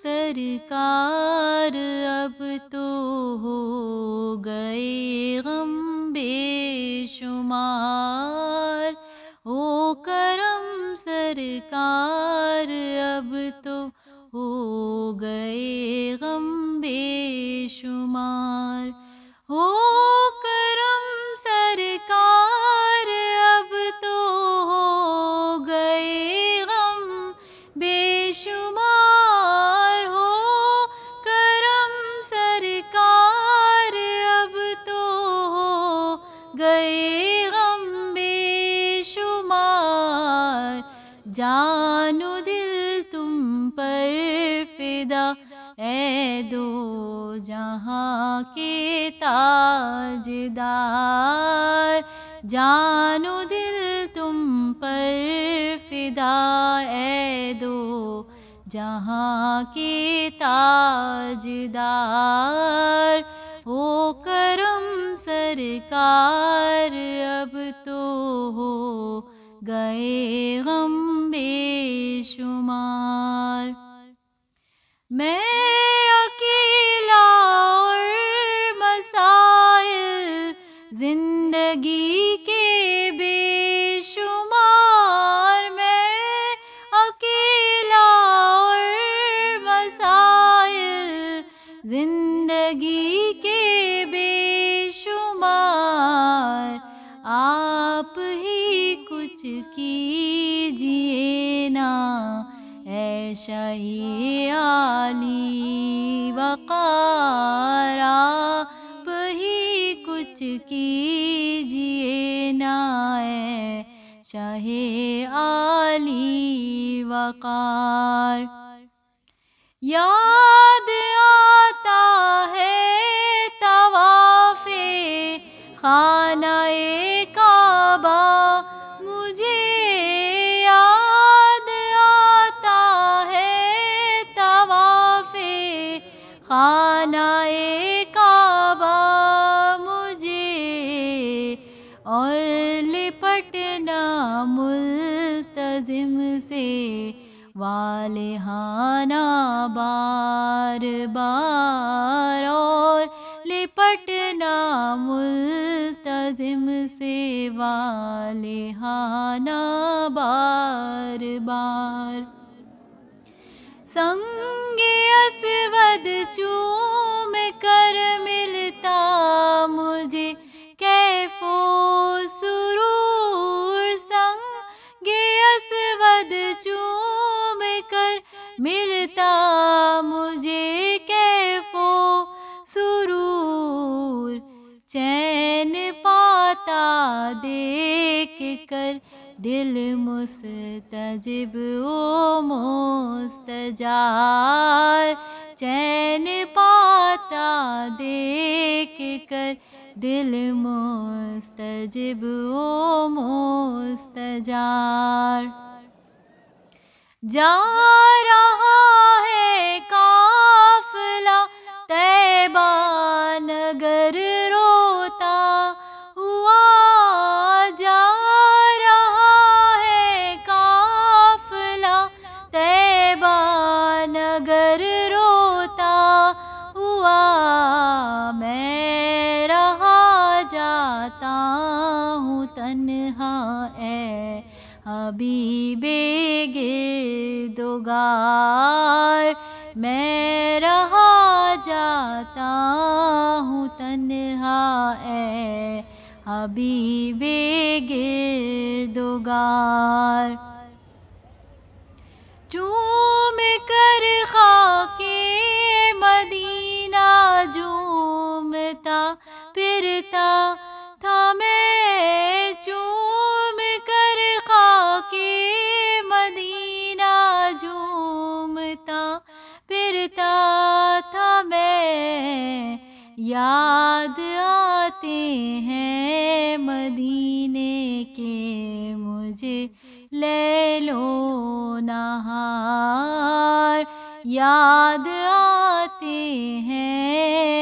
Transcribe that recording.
سرکار اب تو ہو گئے غم بے شمار، ہو کرم سرکار اب تو ہو گئے غم بے شمار، ہو کرم سرکار اب تو ہو گئے غم بے شمار، ہو کرم سرکار اب تو ہو گئے غم بے شمار، جان و دل تم پر فدا اے دو جہاں کے تاجدار، جان و دل تم پر فدا اے دو جہاں کے تاجدار، ہو کرم سرکار اب تو ہو گئے غم بے شمار، میں اکیلا اور مسائل زندگی کے بے شمار، میں اکیلا اور مسائل زندگی کے بے شمار، آپ ہی کچھ کیجئے نا اے شاہی عالی وقار، آپ ہی کچھ کیجئے نا اے شاہی عالی وقار، یاد آتا ہے طواف خانہ کعبہ مجھے، یاد آتا ہے طواف خانہ کعبہ مجھے، اور لپٹنا ملتزم سے والہانہ بار بار، اور لپٹنا ملتزم سے والہانہ بار بار، سنگ اسود چوم کر ملتا مجھے کیف و سرور، سنگ اسود چوم کر ملتا مجھے کیف و سرور، چین پاتا دیکھ کر دل مستجب و مستجار، چین پاتا دیکھ کر دل مستجب و مستجار، جا رہا ہے قافلہ طیبہ نگر روتا ہوا، جا رہا ہے قافلہ طیبہ نگر روتا ہوا، میں رہا جاتا ہوں تنہا اے حبیب گردگار، میں رہا جاتا ہوں تنہا اے حبیب گردگار، چوم کر خاک مدینہ جھومتا پھرتا تھا میں، چوم کر خاک مدینہ جھومتا پھرتا تھا میں، یاد آتے ہیں مدینے کے مجھے لیل و نہار، یاد آتے ہیں